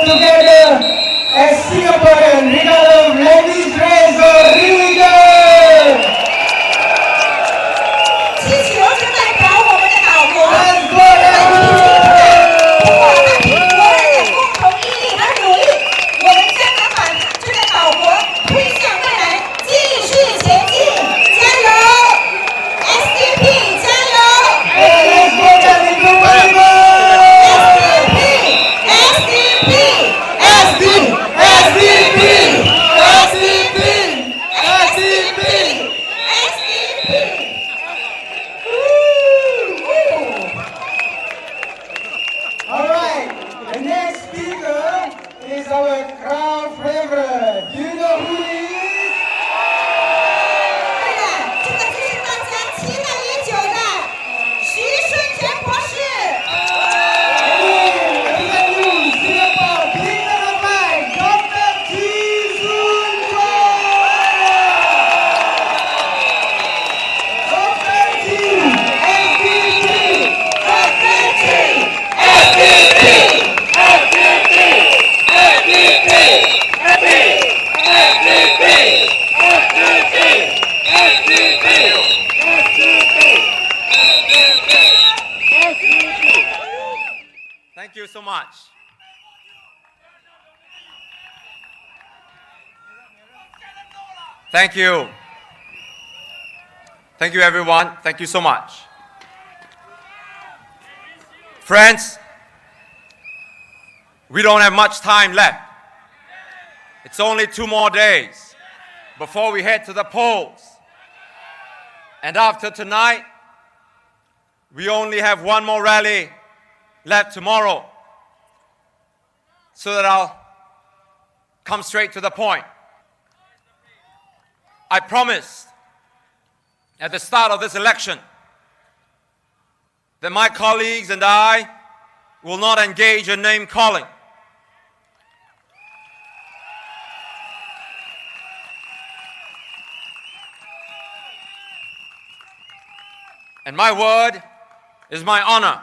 together as Singaporean regarding ladies race. So here we go. 气球就代表我们的岛国， Let's go, let's go. 通过大批国人的共同毅力和努力，我们将能把这个岛国推向未来，继续前进，加油 ！SDP 加油 Let's go, let's go, let's go. ！SDP All right, the next speaker is our crowd favorite. Do you know who he is? 对的，这个就是大家期待已久的徐顺全博士。 Singapore, King of the Fight, Dr. Chee. Dr. Chee, SDP. Thank you so much. Thank you. Thank you, everyone. Thank you so much. Friends, we don't have much time left. It's only 2 more days before we head to the polls. And after tonight, we only have 1 more rally left tomorrow, so that I'll come straight to the point. I promised at the start of this election that my colleagues and I will not engage in name calling. And my word is my honor.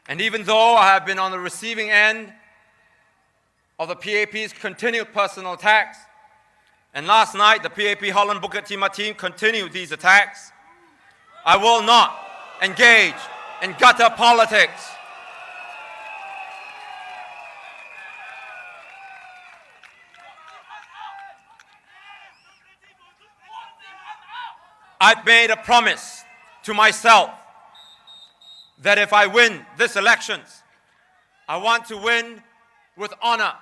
And even though I have been on the receiving end of the PAP's continued personal attacks, and last night the PAP Holland Bukit Timah team continued these attacks, I will not engage in gutter politics. I've made a promise to myself that if I win this elections, I want to win with honor.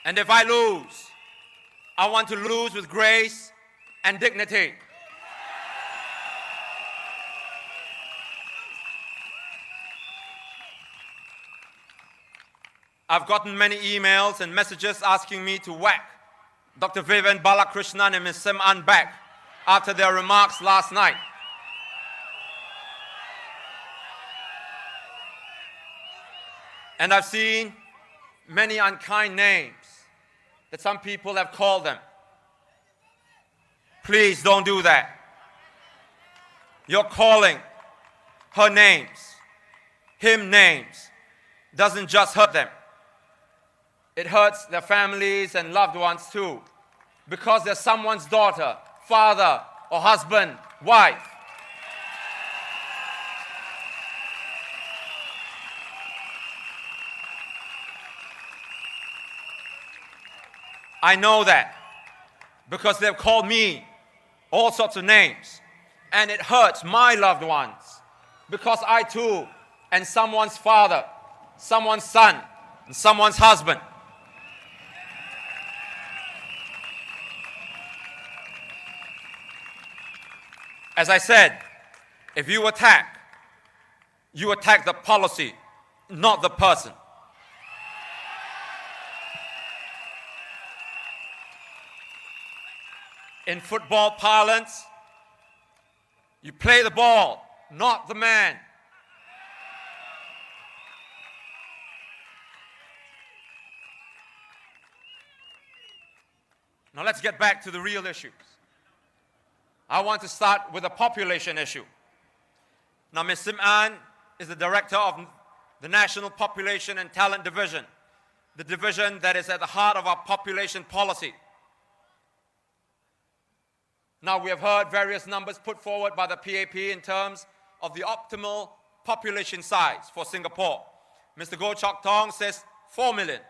And if I lose, I want to lose with grace and dignity. I've gotten many emails and messages asking me to whack Dr. Vivian Balakrishnan and Ms. Sim An back after their remarks last night. And I've seen many unkind names that some people have called them. Please don't do that. You're calling her names, him names, doesn't just hurt them. It hurts their families and loved ones too, because they're someone's daughter, father, or husband, wife. I know that because they've called me all sorts of names, and it hurts my loved ones because I too am someone's father, someone's son, and someone's husband. As I said, if you attack the policy, not the person. In football parlance, you play the ball, not the man. Now let's get back to the real issues. I want to start with the population issue. Now, Ms. Sim An is the director of the National Population and Talent Division, the division that is at the heart of our population policy. Now, we have heard various numbers put forward by the PAP in terms of the optimal population size for Singapore. Mr. Goh Chok Tong says 4 million.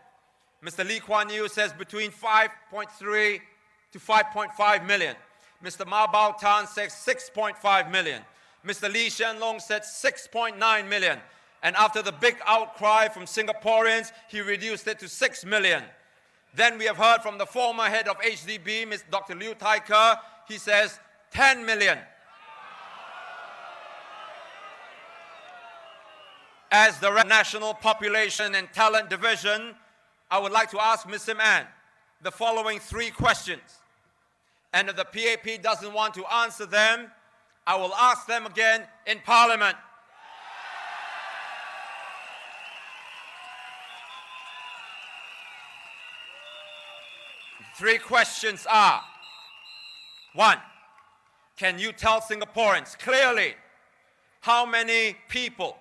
Mr. Lee Kuan Yew says between 5.3 to 5.5 million. Mr. Ma Bao Tan says 6.5 million. Mr. Lee Hsien Loong said 6.9 million. And after the big outcry from Singaporeans, he reduced it to 6 million. Then we have heard from the former head of SDP, Dr. Liu Tai Ke. He says 10 million. As the National Population and Talent Division, I would like to ask Ms. Sim An the following 3 questions. And if the PAP doesn't want to answer them, I will ask them again in Parliament. Three questions are, 1, can you tell Singaporeans clearly how many people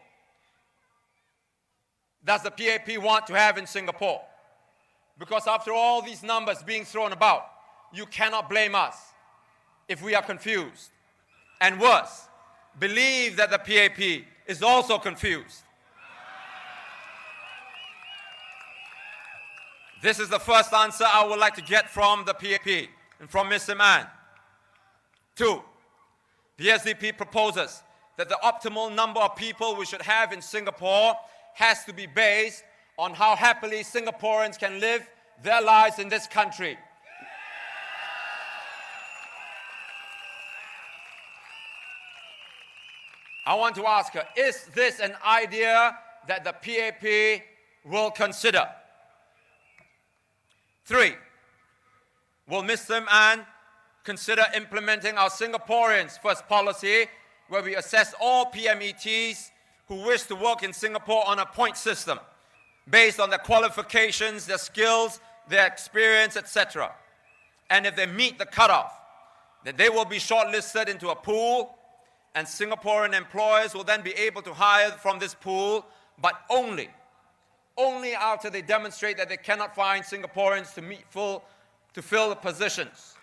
does the PAP want to have in Singapore? Because after all these numbers being thrown about, you cannot blame us if we are confused. And worse, believe that the PAP is also confused. This is the first answer I would like to get from the PAP and from Ms. Sim An. 2, the SDP proposes that the optimal number of people we should have in Singapore has to be based on how happily Singaporeans can live their lives in this country. I want to ask her, is this an idea that the PAP will consider? 3, will Ms. Sim An consider implementing our Singaporeans First policy, where we assess all PMETs who wish to work in Singapore on a point system, based on their qualifications, their skills, their experience, etc. And if they meet the cutoff, then they will be shortlisted into a pool, and Singaporean employers will then be able to hire from this pool, but only after they demonstrate that they cannot find Singaporeans to fill the positions.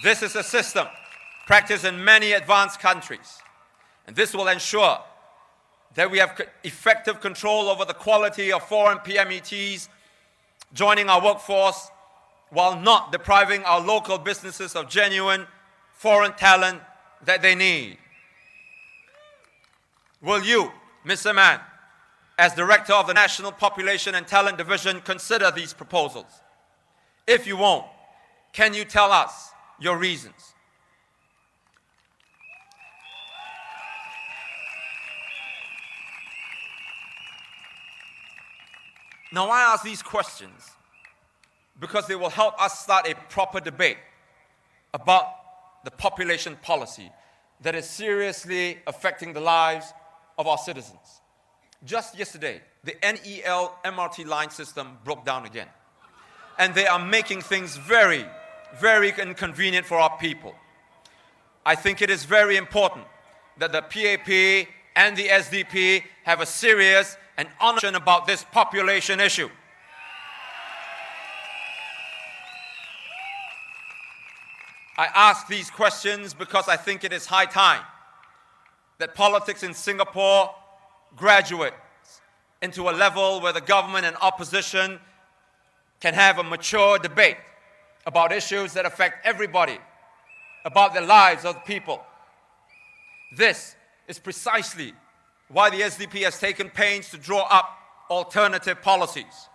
This is a system practiced in many advanced countries, and this will ensure that we have effective control over the quality of foreign PMETs joining our workforce, while not depriving our local businesses of genuine foreign talent that they need. Will you, Ms. Sim An, as Director of the National Population and Talent Division, consider these proposals? If you won't, can you tell us your reasons? Now, I ask these questions because they will help us start a proper debate about the population policy that is seriously affecting the lives of our citizens. Just yesterday, the NEL MRT line system broke down again. And they are making things very, very inconvenient for our people. I think it is very important that the PAP and the SDP have a serious and honest discussion about this population issue. I ask these questions because I think it is high time that politics in Singapore graduates into a level where the government and opposition can have a mature debate about issues that affect everybody, about the lives of the people. This is precisely why the SDP has taken pains to draw up alternative policies.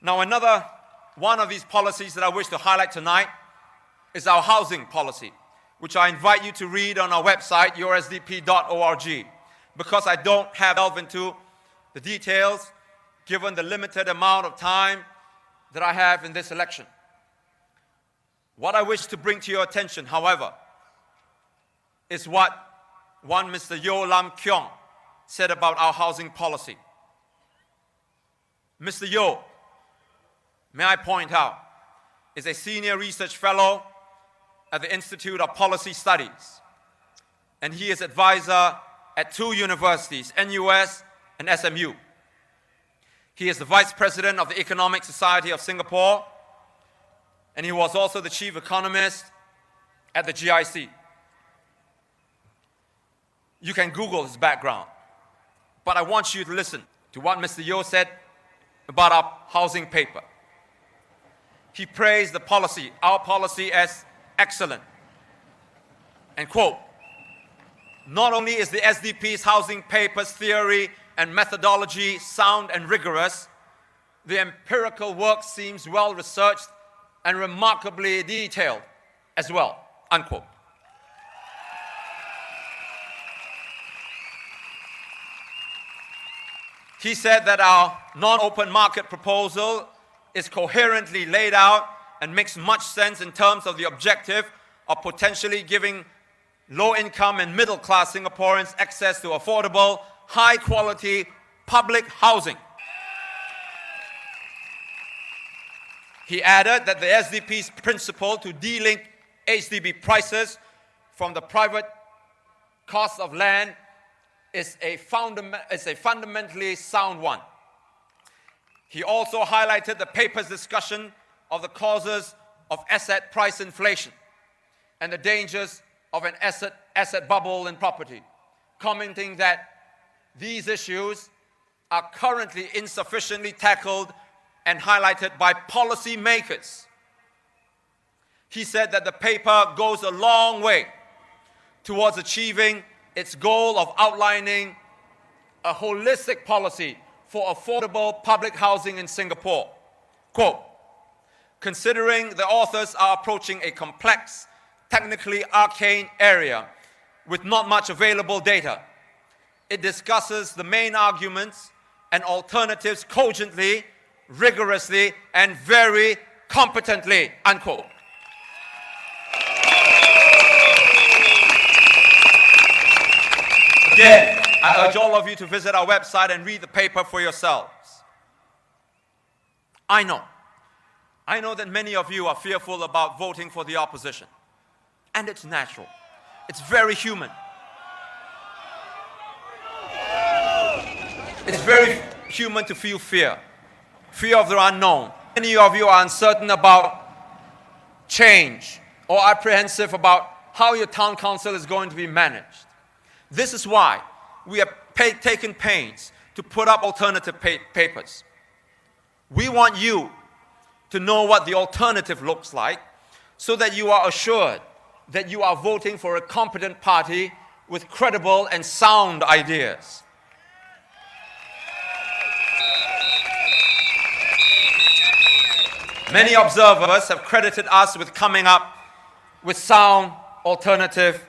Now, another one of these policies that I wish to highlight tonight is our housing policy, which I invite you to read on our website, yoursdp.org, because I don't have to delve into the details given the limited amount of time that I have in this election. What I wish to bring to your attention, however, is what one Mr. Yeoh Lam Keong said about our housing policy. Mr. Yew, may I point out, is a senior research fellow at the Institute of Policy Studies, and he is advisor at 2 universities, NUS and SMU. He is the vice president of the Economic Society of Singapore, and he was also the chief economist at the GIC. You can Google his background, but I want you to listen to what Mr. Yew said about our housing paper. He praised the policy, our policy, as excellent. And quote, "Not only is the SDP's housing paper's theory and methodology sound and rigorous, the empirical work seems well researched and remarkably detailed as well," unquote. He said that our non-open market proposal is coherently laid out and makes much sense in terms of the objective of potentially giving low-income and middle-class Singaporeans access to affordable, high-quality public housing. He added that the SDP's principle to de-link HDB prices from the private cost of land is a fundamentally sound one. He also highlighted the paper's discussion of the causes of asset price inflation and the dangers of an asset bubble in property, commenting that these issues are currently insufficiently tackled and highlighted by policymakers. He said that the paper goes a long way towards achieving its goal of outlining a holistic policy for affordable public housing in Singapore. Quote, "Considering the authors are approaching a complex, technically arcane area with not much available data, it discusses the main arguments and alternatives cogently, rigorously, and very competently," unquote. Again, I urge all of you to visit our website and read the paper for yourselves. I know that many of you are fearful about voting for the opposition. And it's natural. It's very human. It's very human to feel fear. Fear of the unknown. Many of you are uncertain about change or apprehensive about how your town council is going to be managed. This is why we have taken pains to put up alternative papers. We want you to know what the alternative looks like so that you are assured that you are voting for a competent party with credible and sound ideas. Many observers have credited us with coming up with sound alternative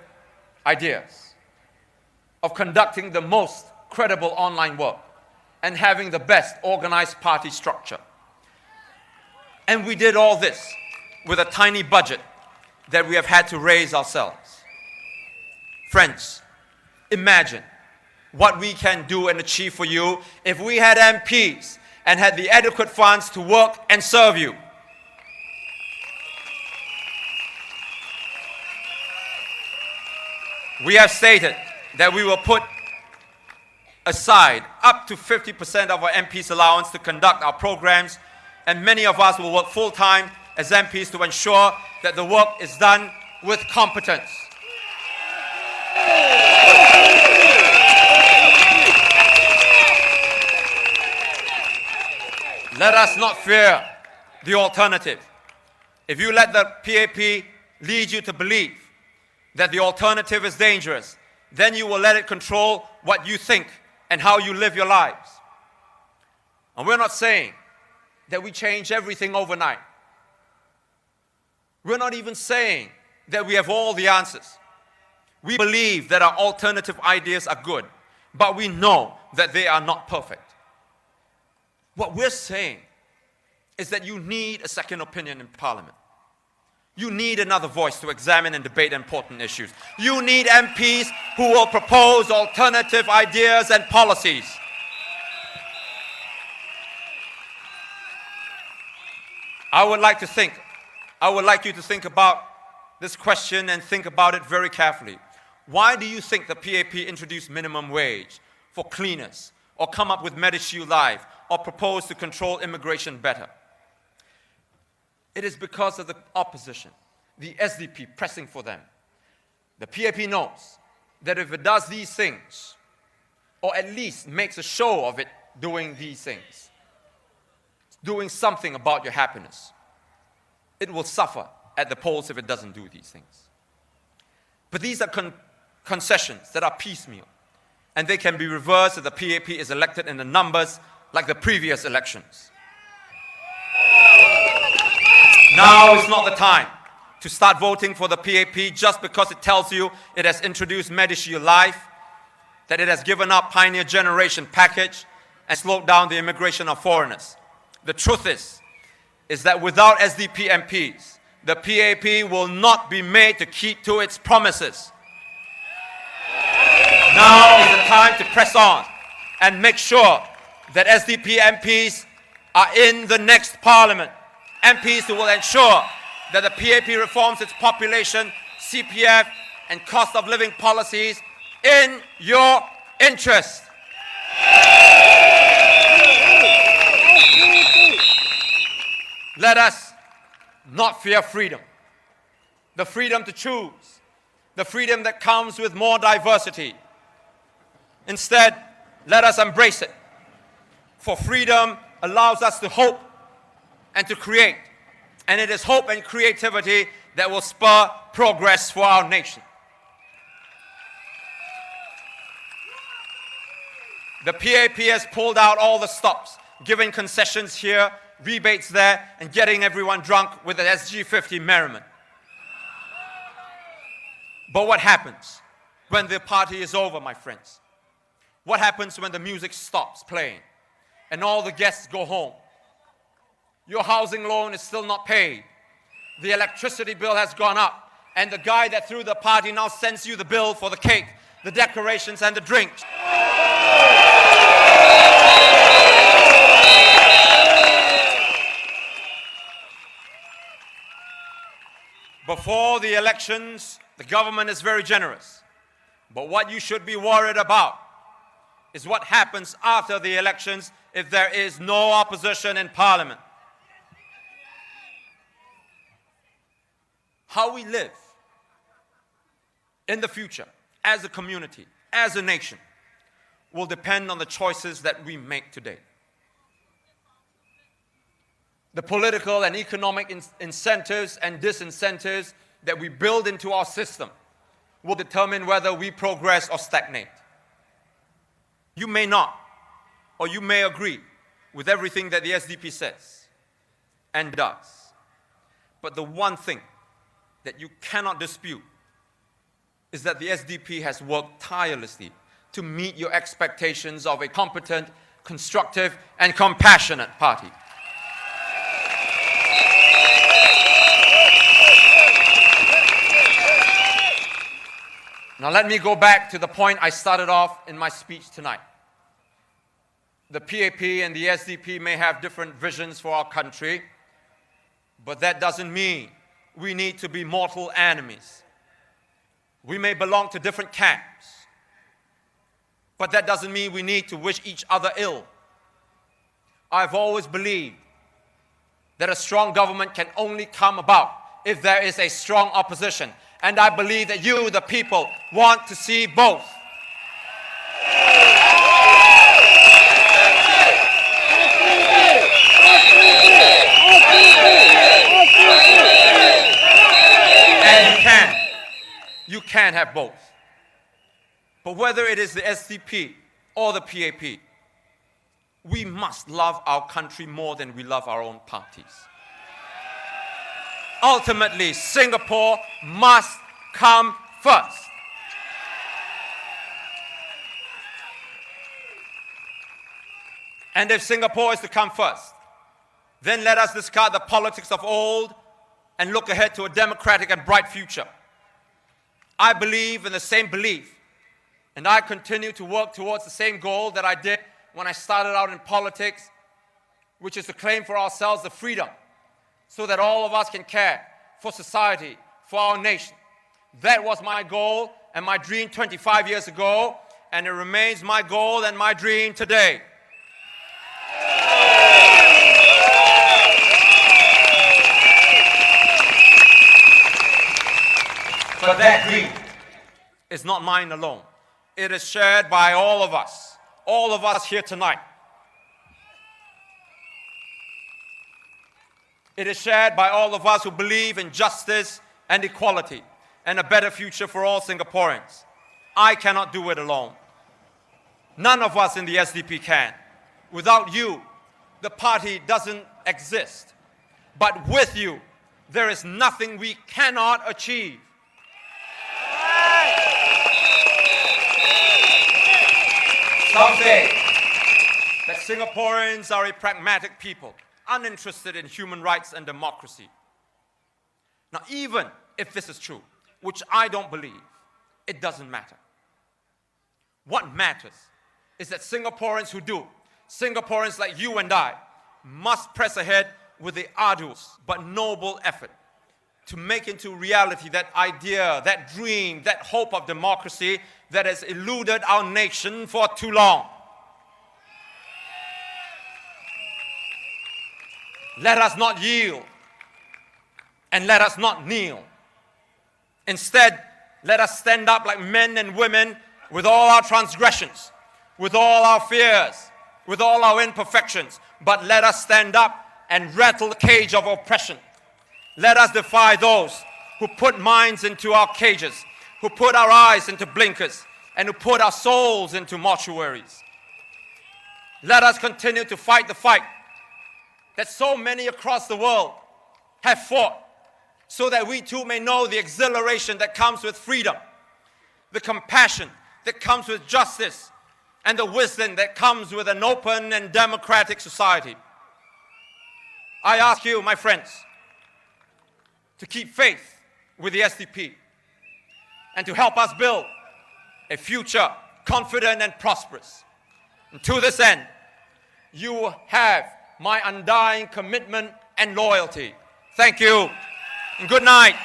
ideas, of conducting the most credible online work, and having the best organized party structure. And we did all this with a tiny budget that we have had to raise ourselves. Friends, imagine what we can do and achieve for you if we had MPs and had the adequate funds to work and serve you. We have stated that we will put aside up to 50% of our MP's allowance to conduct our programs, and many of us will work full-time as MPs to ensure that the work is done with competence. Let us not fear the alternative. If you let the PAP lead you to believe that the alternative is dangerous, then you will let it control what you think and how you live your lives. And we're not saying that we change everything overnight. We're not even saying that we have all the answers. We believe that our alternative ideas are good, but we know that they are not perfect. What we're saying is that you need a second opinion in Parliament. You need another voice to examine and debate important issues. You need MPs who will propose alternative ideas and policies. I would like you to think about this question and think about it very carefully. Why do you think the PAP introduced minimum wage for cleaners, or come up with Medishield Life, or propose to control immigration better? It is because of the opposition, the SDP pressing for them. The PAP knows that if it does these things, or at least makes a show of it doing these things, doing something about your happiness, it will suffer at the polls if it doesn't do these things. But these are concessions that are piecemeal, and they can be reversed if the PAP is elected in the numbers like the previous elections. Now is not the time to start voting for the PAP just because it tells you it has introduced Medishield Life, that it has given up Pioneer Generation package and slowed down the immigration of foreigners. The truth is that without SDP MPs, the PAP will not be made to keep to its promises. Now is the time to press on and make sure that SDP MPs are in the next parliament. MPs who will ensure that the PAP reforms its population, CPF, and cost of living policies in your interest. Let us not fear freedom. The freedom to choose. The freedom that comes with more diversity. Instead, let us embrace it. For freedom allows us to hope and to create. And it is hope and creativity that will spur progress for our nation. The PAP has pulled out all the stops, giving concessions here, rebates there, and getting everyone drunk with the SG50 merriment. But what happens when the party is over, my friends? What happens when the music stops playing and all the guests go home? Your housing loan is still not paid. The electricity bill has gone up, and the guy that threw the party now sends you the bill for the cake, the decorations, and the drinks. Before the elections, the government is very generous. But what you should be worried about is what happens after the elections if there is no opposition in Parliament. How we live in the future as a community, as a nation, will depend on the choices that we make today. The political and economic incentives and disincentives that we build into our system will determine whether we progress or stagnate. You may not, or you may agree with everything that the SDP says and does. But the one thing that you cannot dispute is that the SDP has worked tirelessly to meet your expectations of a competent, constructive, and compassionate party. Now let me go back to the point I started off in my speech tonight. The PAP and the SDP may have different visions for our country, but that doesn't mean we need to be mortal enemies. We may belong to different camps, but that doesn't mean we need to wish each other ill. I've always believed that a strong government can only come about if there is a strong opposition. And I believe that you, the people, want to see both. And you can have both. But whether it is the SDP or the PAP, we must love our country more than we love our own parties. Ultimately, Singapore must come first. And if Singapore is to come first, then let us discard the politics of old and look ahead to a democratic and bright future. I believe in the same belief, and I continue to work towards the same goal that I did when I started out in politics, which is to claim for ourselves the freedom so that all of us can care for society, for our nation. That was my goal and my dream 25 years ago, and it remains my goal and my dream today. But that dream is not mine alone. It is shared by all of us here tonight. It is shared by all of us who believe in justice and equality and a better future for all Singaporeans. I cannot do it alone. None of us in the SDP can. Without you, the party doesn't exist. But with you, there is nothing we cannot achieve. Some say that Singaporeans are a pragmatic people, uninterested in human rights and democracy. Now, even if this is true, which I don't believe, it doesn't matter. What matters is that Singaporeans who do, Singaporeans like you and I, must press ahead with the arduous but noble effort to make into reality that idea, that dream, that hope of democracy that has eluded our nation for too long. Let us not yield, and let us not kneel. Instead, let us stand up like men and women with all our transgressions, with all our fears, with all our imperfections, but let us stand up and rattle the cage of oppression. Let us defy those who put minds into our cages, who put our eyes into blinkers, and who put our souls into mortuaries. Let us continue to fight the fight that so many across the world have fought, so that we too may know the exhilaration that comes with freedom, the compassion that comes with justice, and the wisdom that comes with an open and democratic society. I ask you, my friends, to keep faith with the SDP and to help us build a future confident and prosperous. And to this end, you have my undying commitment and loyalty. Thank you, and good night.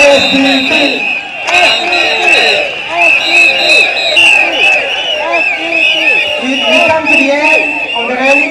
SDP. We come to the end of the rally.